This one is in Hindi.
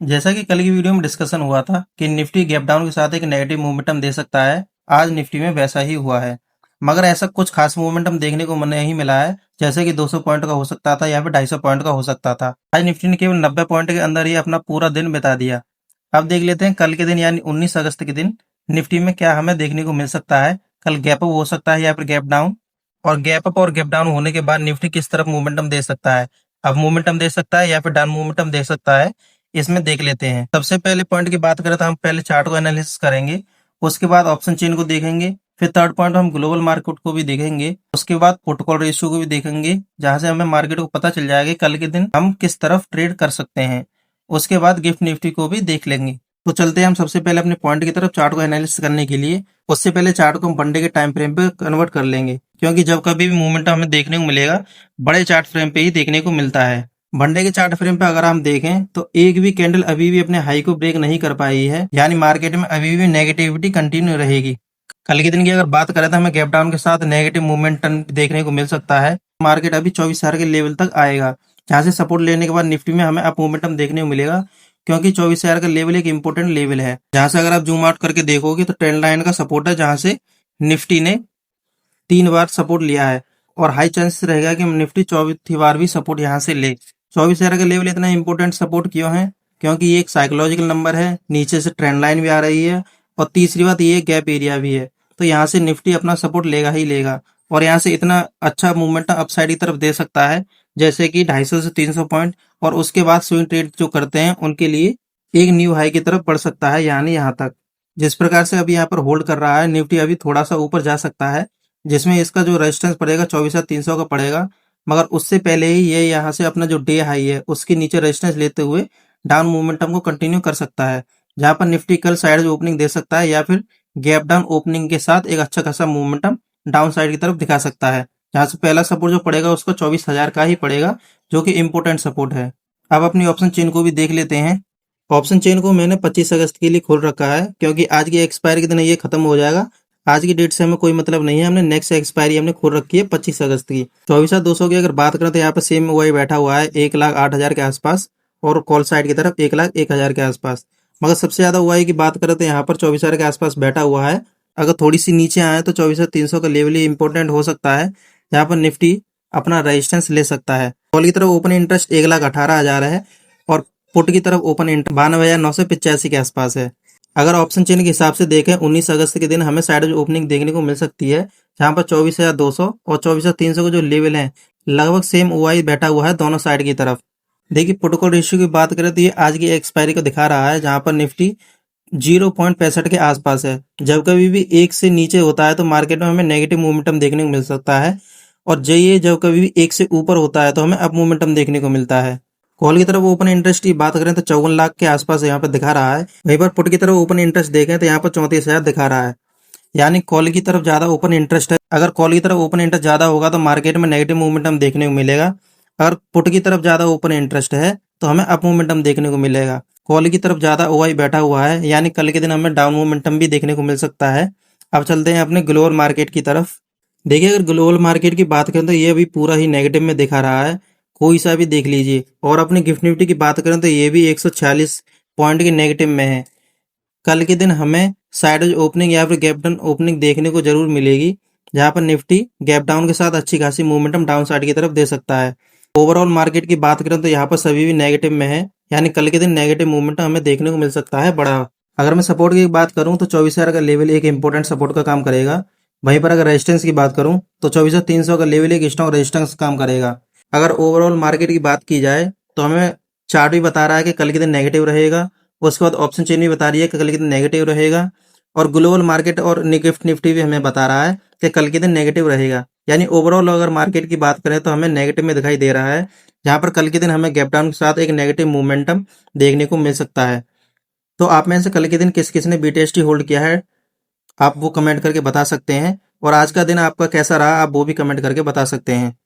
जैसा कि कल की वीडियो में डिस्कशन हुआ था कि निफ्टी गैप डाउन के साथ एक नेगेटिव मोमेंटम दे सकता है, आज निफ्टी में वैसा ही हुआ है। मगर ऐसा कुछ खास मोमेंटम देखने को नहीं मिला है, जैसे कि 200 पॉइंट का हो सकता था या फिर 250 पॉइंट का हो सकता था। आज निफ्टी ने केवल 90 पॉइंट के अंदर ही अपना पूरा दिन बिता दिया। अब देख लेते हैं कल के दिन यानी 19 अगस्त के दिन निफ्टी में क्या हमें देखने को मिल सकता है। कल गैप अप हो सकता है या फिर गैप डाउन, और गैप अप और गैप डाउन होने के बाद निफ्टी किस तरफ मोमेंटम दे सकता है, अब मोमेंटम दे सकता है या फिर डाउन मोमेंटम दे सकता है, इसमें देख लेते हैं। सबसे पहले पॉइंट की बात करें तो हम पहले चार्ट को एनालिसिस करेंगे, उसके बाद ऑप्शन चेन को देखेंगे, फिर थर्ड पॉइंट हम ग्लोबल मार्केट को भी देखेंगे, उसके बाद पुट कॉल रेशियो को भी देखेंगे, जहां से हमें मार्केट को पता चल जाएगा कि कल के दिन हम किस तरफ ट्रेड कर सकते हैं। उसके बाद गिफ्ट निफ्टी को भी देख लेंगे। तो चलते हैं हम सबसे पहले अपने पॉइंट की तरफ चार्ट को एनालिसिस करने के लिए। उससे पहले चार्ट को हम वनडे के टाइम फ्रेम पे कन्वर्ट कर लेंगे, क्योंकि जब कभी भी मूवमेंट हमें देखने को मिलेगा बड़े चार्ट फ्रेम पे ही देखने को मिलता है। वनडे के चार्ट फ्रेम पे अगर हम देखें तो एक भी कैंडल अभी भी अपने हाई को ब्रेक नहीं कर पाई है, यानी मार्केट में अभी भी नेगेटिविटी कंटिन्यू रहेगी। कल के दिन की अगर बात करें तो हमें गैप डाउन के साथ नेगेटिव मूवमेंट देखने को मिल सकता है। मार्केट अभी 24,000 के लेवल तक आएगा, जहां से सपोर्ट लेने के बाद निफ्टी में हमें अप मोमेंटम देखने को मिलेगा, क्योंकि 24,000 का लेवल एक इंपॉर्टेंट लेवल है, जहां से अगर आप जूम आउट करके देखोगे तो ट्रेंड लाइन का सपोर्ट है, जहां से निफ्टी ने 3 बार सपोर्ट लिया है और हाई चांसेस रहेगा कि निफ्टी 24वीं बार भी सपोर्ट यहां से ले। 24,000 का लेवल इतना इंपॉर्टेंट सपोर्ट क्यों है? क्योंकि ये एक साइकोलॉजिकल नंबर है, नीचे से ट्रेंड लाइन भी आ रही है, और तीसरी बात ये गैप एरिया भी है। तो यहाँ से निफ्टी अपना सपोर्ट लेगा ही लेगा, और यहाँ से इतना अच्छा मूवमेंट अपसाइड की तरफ दे सकता है, जैसे कि 250 से 300 पॉइंट, और उसके बाद स्विंग ट्रेड जो करते हैं उनके लिए एक न्यू हाई की तरफ बढ़ सकता है, यानी यहाँ तक। जिस प्रकार से अभी यहाँ पर होल्ड कर रहा है निफ्टी, अभी थोड़ा सा ऊपर जा सकता है, जिसमें इसका जो रेजिस्टेंस पड़ेगा 24,300 का पड़ेगा, मगर उससे पहले ही ये यहाँ से अपना जो डे हाई है उसके नीचे रेजिस्टेंस लेते हुए डाउन मोमेंटम को कंटिन्यू कर सकता है, जहां पर निफ्टी कल साइड ओपनिंग दे सकता है या फिर गैप डाउन ओपनिंग के साथ एक अच्छा खासा मोमेंटम डाउन साइड की तरफ दिखा सकता है। जहां से पहला सपोर्ट जो पड़ेगा उसको 24,000 का ही पड़ेगा, जो कि इंपोर्टेंट सपोर्ट है। अब अपनी ऑप्शन चेन को भी देख लेते हैं। ऑप्शन चेन को मैंने 25 अगस्त के लिए खोल रखा है, क्योंकि आज की एक्सपायरी के दिन ये खत्म हो जाएगा। आज की डेट से हमें कोई मतलब नहीं है, हमने नेक्स्ट एक्सपायरी हमने खोल रखी है 25 अगस्त की। 24,200 की अगर बात करें तो यहाँ पर सेम वही बैठा हुआ है 1,08,000 के आसपास, और कॉल साइड की तरफ 1,01,000 के आसपास। मगर सबसे ज्यादा हुआ की बात करें तो यहाँ पर 24,000 के आसपास बैठा हुआ है। अगर थोड़ी सी नीचे आए तो 24,300 का लेवल ही इंपॉर्टेंट हो सकता है, जहाँ पर निफ्टी अपना रेजिस्टेंस ले सकता है। कॉल की तरफ ओपन इंटरेस्ट 1,18,000 है, और पुट की तरफ ओपन इंटरेस्ट 92,985 के आसपास है। अगर ऑप्शन चेन के हिसाब से देखें 19 अगस्त के दिन हमें साइड ओपनिंग देखने को मिल सकती है, जहां पर 24,200 और 24,300 के जो लेवल हैं लगभग सेम ओआई बैठा हुआ है दोनों साइड की तरफ। देखिए प्रोटोकॉल रेशियो की बात करें तो ये आज की एक्सपायरी को दिखा रहा है, जहां पर निफ्टी 0.65 के आसपास है। जब कभी भी एक से नीचे होता है तो मार्केट में हमें नेगेटिव मोमेंटम देखने को मिल सकता है, और ये जब कभी भी एक से ऊपर होता है तो हमें अप मोमेंटम देखने को मिलता है। कॉल की तरफ ओपन इंटरेस्ट की बात करें तो 54 लाख के आसपास यहाँ पर दिखा रहा है। वहीं पर पुट की तरफ ओपन इंटरेस्ट देखें तो यहाँ पर 34,000 दिखा रहा है, यानी कॉल की तरफ ज्यादा ओपन इंटरेस्ट है। अगर कॉल की तरफ ओपन इंटरेस्ट ज्यादा होगा तो मार्केट में नेगेटिव मोमेंटम देखने को मिलेगा। अगर पुट की तरफ ज्यादा ओपन इंटरेस्ट है तो हमें अप मोमेंटम देखने को मिलेगा। कॉल की तरफ ज्यादा ओआई बैठा हुआ है, यानी कल के दिन हमें डाउन मोमेंटम भी देखने को मिल सकता है। अब चलते हैं अपने ग्लोबल मार्केट की तरफ। देखिए अगर ग्लोबल मार्केट की बात करें तो ये अभी पूरा ही नेगेटिव में दिखा रहा है, कोई सा भी देख लीजिए। और अपने गिफ्ट निफ्टी की बात करें तो ये भी 146 पॉइंट के नेगेटिव में है। कल के दिन हमें साइड ओपनिंग या फिर गैप डाउन ओपनिंग देखने को जरूर मिलेगी, जहां पर निफ्टी गैप डाउन के साथ अच्छी खासी मोमेंटम डाउन साइड की तरफ दे सकता है। ओवरऑल मार्केट की बात करें तो यहाँ पर सभी भी नेगेटिव में है, यानी कल के दिन नेगेटिव मोमेंटम हमें देखने को मिल सकता है बड़ा। अगर मैं सपोर्ट की बात करूं तो 24,000 का लेवल एक इंपॉर्टेंट सपोर्ट का काम करेगा। वहीं पर अगर रेजिस्टेंस की बात करूं तो 24,300 का लेवल एक स्ट्रॉन्ग रेजिस्टेंस काम करेगा। अगर ओवरऑल मार्केट की बात की जाए तो हमें चार्ट भी बता रहा है कि कल के दिन नेगेटिव रहेगा, उसके बाद ऑप्शन चेन भी बता रही है कि कल के दिन नेगेटिव रहेगा, और ग्लोबल मार्केट और निफ्ट निफ्टी भी हमें बता रहा है कि कल के दिन नेगेटिव रहेगा। यानी ओवरऑल अगर मार्केट की बात करें तो हमें नेगेटिव में दिखाई दे रहा है, जहां पर कल के दिन हमें गैप डाउन के साथ एक नेगेटिव मोमेंटम देखने को मिल सकता है। तो आप में से कल के दिन किस किस ने बीटीएसटी होल्ड किया है, आप वो कमेंट करके बता सकते हैं, और आज का दिन आपका कैसा रहा आप वो भी कमेंट करके बता सकते हैं।